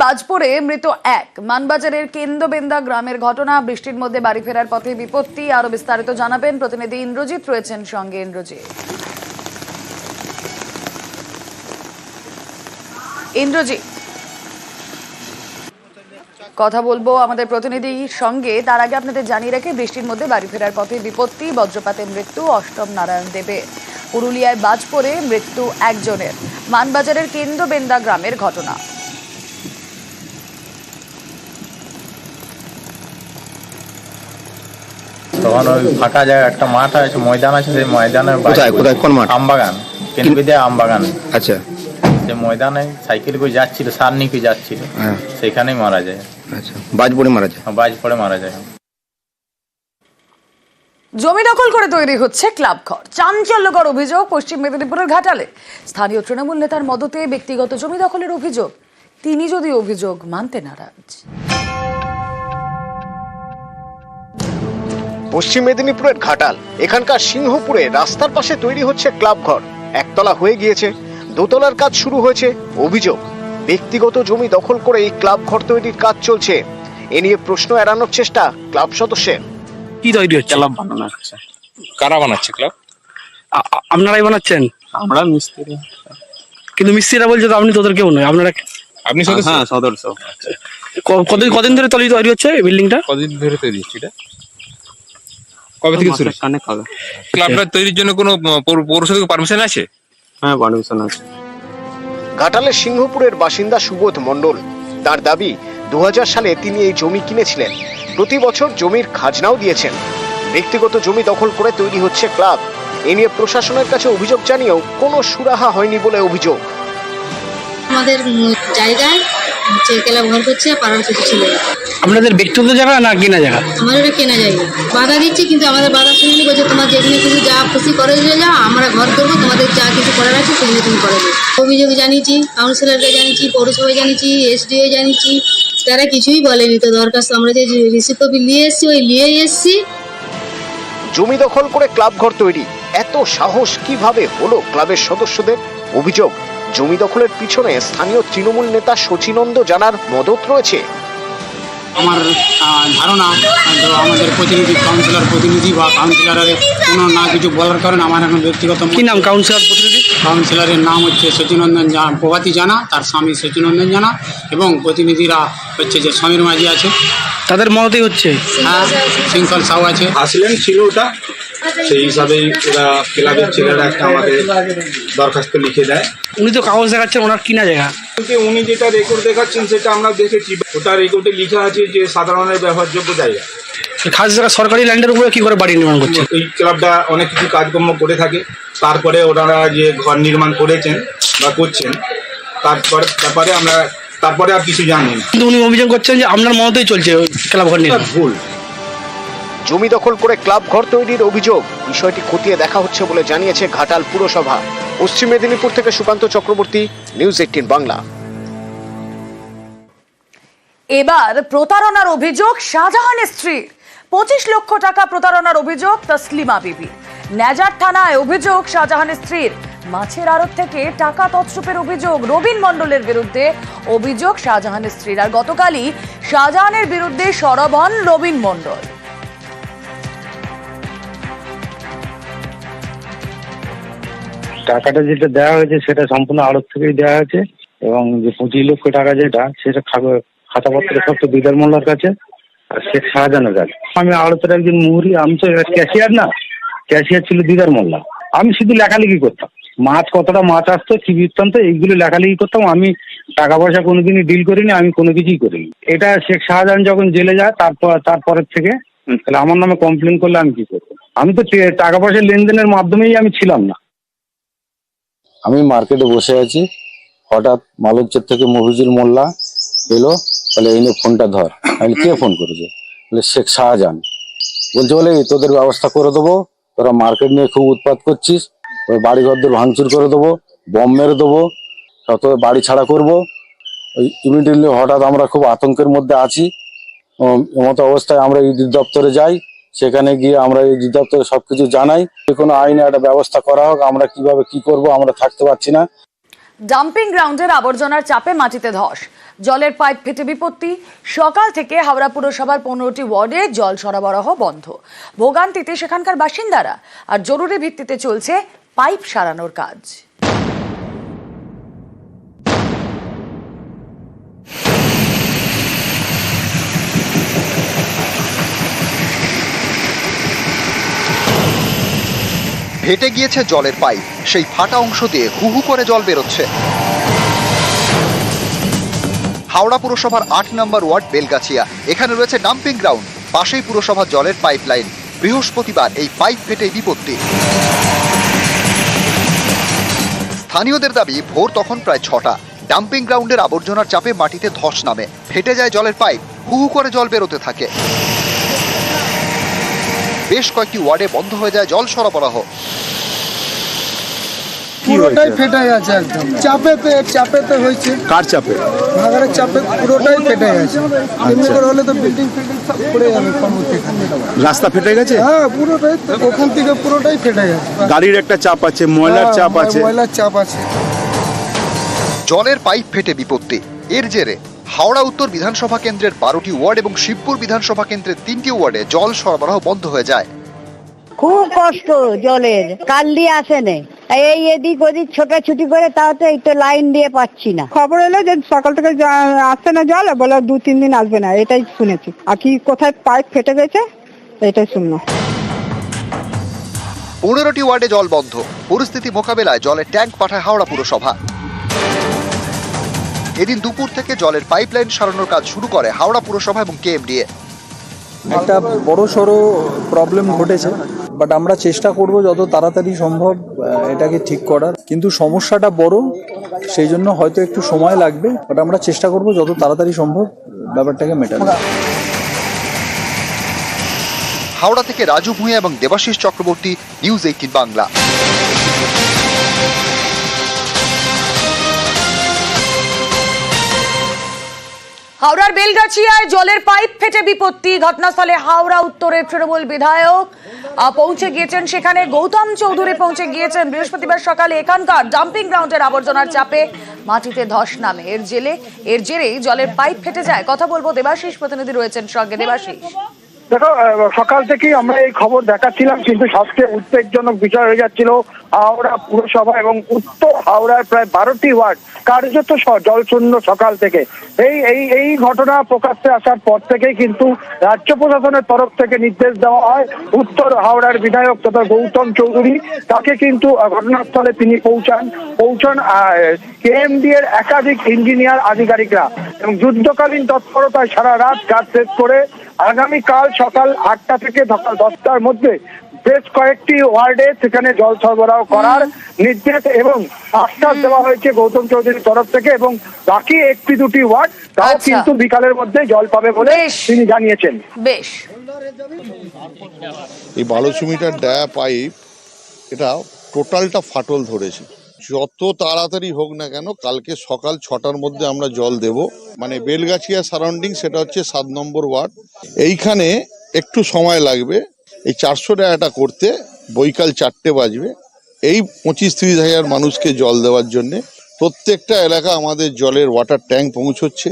বাজ পড়ে মৃত এক। মানবাজারের কেন্দ্রবেন্দা গ্রামের ঘটনা। বৃষ্টির মধ্যে বাড়ি ফেরার পথে বিপত্তি। আরো বিস্তারিত জানাবেন প্রতিনিধি ইন্দ্রজিৎ রয়েছেন সঙ্গে। ইন্দ্রজিৎ, কথা বলবো আমাদের প্রতিনিধির সঙ্গে। তার আগে আপনাদের জানিয়ে রাখি, বৃষ্টির মধ্যে বাড়ি ফেরার পথে বিপত্তি, বজ্রপাতে মৃত্যু অষ্টম নারায়ণ দেবের। পুরুলিয়ায় বাজ পড়ে মৃত্যু একজনের। মানবাজারের কেন্দ্রবেন্দা গ্রামের ঘটনা। তখন ওই ফাঁকা জায়গা একটা মাঠ আছে, ময়দান আছে, সেই ময়দানের কোথায় কোন মাঠ? আমবাগান, কেন্দ্রবিদ্যা আমবাগান। আচ্ছা, যে ময়দানে সাইকেল করে যাচ্ছিল, সার নিয়ে যাচ্ছিল, সেখানেই মারা যায়। আচ্ছা, বাজ পড়ে মারা যায়। বাজ পড়ে মারা যায়। জমি দখল করে তৈরি হচ্ছে ক্লাব ঘর। চাঞ্চল্যকর অভিযোগ পশ্চিম মেদিনীপুরের ঘাটালে। স্থানীয় তৃণমূল নেতার মদতে ব্যক্তিগত জমি দখলের অভিযোগ। তিনি যদি অভিযোগ মানতে নারাজ। পশ্চিম মেদিনীপুরের ঘাটাল, এখানকার সিংহপুরে রাস্তার পাশে তৈরি হচ্ছে ক্লাব ঘর। একতলা হয়ে গিয়েছে, দোতলার কাজ শুরু হয়েছে। অভিযোগ, ব্যক্তিগত জমি দখল করে এই ক্লাব ঘর তৈরির কাজ চলছে। এ নিয়ে প্রশ্ন এড়ানোর চেষ্টা ক্লাব সদস্যের। কি তৈরি হচ্ছে? ক্লাব বানানো হচ্ছে। কারা বানাচ্ছে ক্লাব? আপনারাই বানাচ্ছেন? আমরা মিস্ত্রি। কিন্তু মিস্ত্রিরা বলছে তো আপনি তোদের কেউ নয়, আপনারা। আপনি সদস্য? হ্যাঁ, সদস্য। কদিন ধরে তৈরি হচ্ছে এই বিল্ডিংটা? কদিন ধরে তৈরি হচ্ছে এটা? কবে থেকে শুরু? ক্লাবটা তৈরির জন্য কোনো পৌরসভা থেকে পারমিশন আছে? হ্যাঁ, পারমিশন আছে। ঘাটালের সিংহপুরের বাসিন্দা সুবোধ মণ্ডল। তার দাবি, 2000 সালে তিনি এই জমি কিনেছিলেন। প্রতি বছর জমির খাজনাও দিয়েছেন। ব্যক্তিগত জমি দখল করে তৈরি হচ্ছে ক্লাব। এ নিয়ে প্রশাসনের কাছে অভিযোগ জানিয়েও কোনো সুরাহা হয়নি বলে অভিযোগ। আমাদের জায়গায় ক্লাব ঘর করছে, পাড়ার কিছু ছিল। আপনাদের ব্যক্তিগত জায়গা না কেনা জায়গা? আমাদের ওটা কেনা জায়গা। বাধা দিচ্ছে, কিন্তু আমাদের বাধা শুনিনি। বলছে তোমার যেখানে কিছু যা খুশি করে দিয়ে যাও, আমরা ঘর করবো, তোমাদের যা কিছু করার আছে সেখানে তুমি করে দেবে। অভিযোগ জানিয়েছি, কাউন্সিলরকে জানিয়েছি, পৌরসভায় জানিয়েছি, এসডিও জানিয়েছি, তারা কিছুই বলেনি। তো দরখাস্ত আমরা যে রিসিভ কপি নিয়ে এসেছি, ওই নিয়ে এসেছি। জমি দখল করে ক্লাব ঘর তৈরি, এত সাহস কিভাবে হলো ক্লাবের সদস্যদের? অভিযোগ, জমি দখলের পিছনে স্থানীয় তৃণমূল নেতা শচীনন্দ জানার মদত রয়েছে। আমার ধারণা, আমাদের প্রতিনিধি, কাউন্সিলর প্রতিনিধি বা কাউন্সিলরের কোনো না কিছু বলার কারণে আমার এখন ব্যক্তিগত। কি নাম কাউন্সিলর প্রতিনিধি? কাউন্সিলরের নাম হচ্ছে শচীনন্দন প্রভাতী জানা, তার স্বামী শচীনন্দন জানা, এবং প্রতিনিধিরা হচ্ছে যে সমীর মাঝি আছে, তাদের মদতেই হচ্ছে। হ্যাঁ, শৃঙ্খল সাউ আছে। আসলেন ছিল ওটা, সেই হিসাবেই ওরা ক্লাবের ছেলেরা একটা আমাকে দরখাস্ত লিখে দেয়। উনি তো কাগজ দেখাচ্ছেন ওনার কিনা জায়গা। উনি যেটা রেকর্ড দেখাচ্ছেন সেটা আমরা দেখেছি, ওটা রেকর্ডে লেখা আছে যে সাধারণের ব্যবহারযোগ্য জায়গা। খাস জায়গা সরকারি ল্যান্ডের উপরে কি করে বাড়ি নির্মাণ করছে? এই ক্লাবটা অনেক কিছু কাজকর্ম করে থাকে, তারপরে ওনারা যে ঘর নির্মাণ করেছেন বা করছেন, তারপরে আমরা তারপরে আর কিছু জানি না। কিন্তু উনি অভিযোগ করছেন যে আপনার মতেই চলছে ওই ক্লাব ঘর নির্মাণ। ভুল। জমি দখল করে ক্লাব ঘর তৈরির অভিযোগ, বিষয়টি খতিয়ে দেখা হচ্ছে বলে জানিয়েছে ঘাটাল পুরসভা। পশ্চিম মেদিনীপুর থেকে সুকান্ত চক্রবর্তী, নিউজ 18 বাংলা। এবার প্রতারণার অভিযোগ শাহজাহানের স্ত্রীর। 25 লক্ষ টাকা প্রতারণার অভিযোগ তসলিমা বিবি। নেজার থানায় অভিযোগ শাহজাহানের স্ত্রীর। মাছের আড়ত থেকে টাকা তছরূপের অভিযোগ রবিন মণ্ডলের বিরুদ্ধে। অভিযোগ শাহজাহানের স্ত্রীর। আর গতকালই শাহজাহানের বিরুদ্ধে সরব হন রবিন মণ্ডল। টাকাটা যেটা দেওয়া হয়েছে সেটা সম্পূর্ণ আড়ত থেকেই দেওয়া হয়েছে, এবং যে 25 লক্ষ টাকা যেটা, সেটা খাতাপত্র সব তো দিদার মোল্লার কাছে আর শেখ শাহজাহানের কাছে। আমি আড়তের একজন মুহুরি, আমি তো ক্যাশিয়ার না, ক্যাশিয়ার ছিল দিদার মোল্লা। আমি শুধু লেখালেখি করতাম, মাছ কতটা মাছ আসতো কি বৃত্তান্ত এইগুলো লেখালেখি করতাম। আমি টাকা পয়সা কোনোদিনই ডিল করিনি, আমি কোনো কিছুই করিনি। এটা শেখ শাহজাহান যখন জেলে যায় তারপরের থেকে তাহলে আমার নামে কমপ্লেন করলে আমি কি করবো? আমি তো টাকা পয়সা লেনদেনের মাধ্যমেই আমি ছিলাম না। আমি মার্কেটে বসে আছি, হঠাৎ মালঞ্চের থেকে মফিজুল মোল্লা এলো, বলে এই নিয়ে ফোনটা ধর। আমি কে ফোন করেছে? বলে শেখ শাহজাহান। বলছে বলে তোদের ব্যবস্থা করে দেবো, তোরা মার্কেট নিয়ে খুব উৎপাত করছিস, ওই বাড়ি ঘরদের ভাঙচুর করে দেবো, বম মেরে দেবো, সব তোদের বাড়ি ছাড়া করবো। ওই ইমিডিয়েটলি হঠাৎ আমরা খুব আতঙ্কের মধ্যে আছি। এমতো অবস্থায় আমরা ইডি দপ্তরে যাই, সেখানে গিয়ে আমরা ইডি দপ্তরে সবকিছু জানাই, যে কোনো আইনে একটা ব্যবস্থা করা হোক, আমরা কিভাবে কি করব আমরা থাকতে পারছি না। ডাম্পিং গ্রাউন্ডের আবর্জনার চাপে মাটিতে ধস, জলের পাইপ ফেটে বিপত্তি। সকাল থেকে হাওড়া পুরসভার 15টি ওয়ার্ডে জল সরবরাহ বন্ধ। ভোগান্তিতে সেখানকার বাসিন্দারা, আর জরুরি ভিত্তিতে চলছে পাইপ সারানোর কাজ। ফেটে গিয়েছে জলের পাইপ, সেই ফাটা অংশ দিয়ে হু হু করে জল বেরোচ্ছে। হাওড়া পুরসভার 8 নম্বর ওয়ার্ড বেলগাছিয়া, এখানে রয়েছে ডাম্পিং গ্রাউন্ড, পাশেই পুরসভার জলের পাইপ লাইন। বৃহস্পতিবার এই পাইপ ফেটে বিপত্তি। স্থানীয়দের দাবি ভোর তখন প্রায় 6টা। ডাম্পিং গ্রাউন্ডের আবর্জনার চাপে মাটিতে ধস নামে, ফেটে যায় জলের পাইপ, হু হু করে জল বেরোতে থাকে। বেশ কয়েকটি ওয়ার্ডে বন্ধ হয়ে যায় জল সরবরাহ। পুরোটাই ফেটে গেছে, একদম চাপেতে হয়েছে। কার চাপে? ভাগাড়ের চাপে পুরোটাই ফেটে গেছে। এমনি করে হলে তো বিল্ডিং সব পড়ে যাবে। রাস্তা ফেটে গেছে? হ্যাঁ, পুরোটাই ওখান থেকে পুরোটাই ফেটে গেছে। গাড়ির একটা চাপ আছে, ময়লার চাপ আছে। ময়লার চাপ আছে। জলের পাইপ ফেটে বিপত্তি। এর জেরে হাওড়া উত্তর বিধানসভা কেন্দ্রের 12টি ওয়ার্ড এবং শিবপুর বিধানসভা কেন্দ্রের 3টি ওয়ার্ডে জল সরবরাহ বন্ধ হয়ে যায়। খুব কষ্ট জলের, কাল দিয়ে আসে না, এই এদিক ওদিক ছোটাছুটি করে, তাও তো এই তো লাইন দিয়ে পাচ্ছি না। খবর এলো যে সকাল থেকে আসছে না জল, বলে 2-3 দিন আসবে না, এটাই শুনেছি। আর কি কোথায় পাইপ ফেটে গেছে এটাই শুনলাম। 15টি ওয়ার্ডে জল বন্ধ। পরিস্থিতি মোকাবেলায় জলের ট্যাঙ্ক পাঠায় হাওড়া পুরসভা। এদিন দুপুর থেকে জলের পাইপলাইন সারানোর কাজ শুরু করে হাওড়া পুরসভা এবং কেএমডিএ। একটা বড় সড়ো প্রবলেম ঘটেছে, বাট আমরা চেষ্টা করব যত তাড়াতাড়ি সম্ভব এটাকে ঠিক করার। কিন্তু সমস্যাটা বড়, সেই জন্য হয়তো একটু সময় লাগবে, বাট আমরা চেষ্টা করব যত তাড়াতাড়ি সম্ভব ব্যাপারটাকে মেটানোর। হাওড়া থেকে রাজু ভূঁইয়া এবং দেবাশিস চক্রবর্তী, নিউজ 18 বাংলা। হাওড়ার বেলগাছিয়ায় জলের পাইপ ফেটে বিপত্তি। ঘটনাস্থলে হাওড়া উত্তরের তৃণমূল বিধায়ক পৌঁছে গিয়েছেন, সেখানে গৌতম চৌধুরী পৌঁছে গিয়েছেন। বৃহস্পতিবার সকালে এখানকার ডাম্পিং গ্রাউন্ডের আবর্জনার চাপে মাটিতে ধস নামে। এর জেরেই জলের পাইপ ফেটে যায়। কথা বলবো, দেবাশিস প্রতিনিধি রয়েছেন সঙ্গে। দেবাশিস, দেখো, সকাল থেকেই আমরা এই খবর দেখাচ্ছিলাম, কিন্তু সবচেয়ে উদ্বেগজনক বিষয় হয়ে যাচ্ছিল হাওড়া পুরসভা এবং উত্তর হাওড়ার প্রায় 12টি ওয়ার্ড কার্যত জলশূন্য সকাল থেকে। এই ঘটনা প্রকাশ্যে আসার পর থেকেই কিন্তু রাজ্য প্রশাসনের তরফ থেকে নির্দেশ দেওয়া হয় উত্তর হাওড়ার বিধায়ক তথা গৌতম চৌধুরী, তাকে কিন্তু ঘটনাস্থলে তিনি পৌঁছান কেএমডি এর একাধিক ইঞ্জিনিয়ার আধিকারিকরা, এবং যুদ্ধকালীন তৎপরতায় সারা রাত কাজ শেষ করে আগামীকাল সকাল 8টা থেকে সকাল 10টার মধ্যে বেশ কয়েকটি ওয়ার্ডে সেখানে জল সরবরাহ করার নির্দেশ এবং আশ্বাস দেওয়া হয়েছে গৌতম চৌধুরীর তরফ থেকে, এবং বাকি 1-2টি ওয়ার্ড তাও কিন্তু বিকালের মধ্যে জল পাবে বলে তিনি জানিয়েছেন। বেশ, এই 1200 মিটার ডায়া পাইপ, এটা টোটালটা ফাটল ধরেছে। যত তাড়াতাড়ি হোক না কেন কালকে সকাল 6টার মধ্যে আমরা জল দেব। মানে বেলগাছিয়া সারাউন্ডিং, সেটা হচ্ছে 7 নম্বর ওয়ার্ড। এইখানে একটু সময় লাগবে এই 400 ডায়াটা করতে, বৈকাল 4টে বাজবে। এই 25-30 হাজার মানুষকে জল দেওয়ার জন্য প্রত্যেকটা এলাকা আমাদের জলের ওয়াটার ট্যাঙ্ক পৌঁছচ্ছে।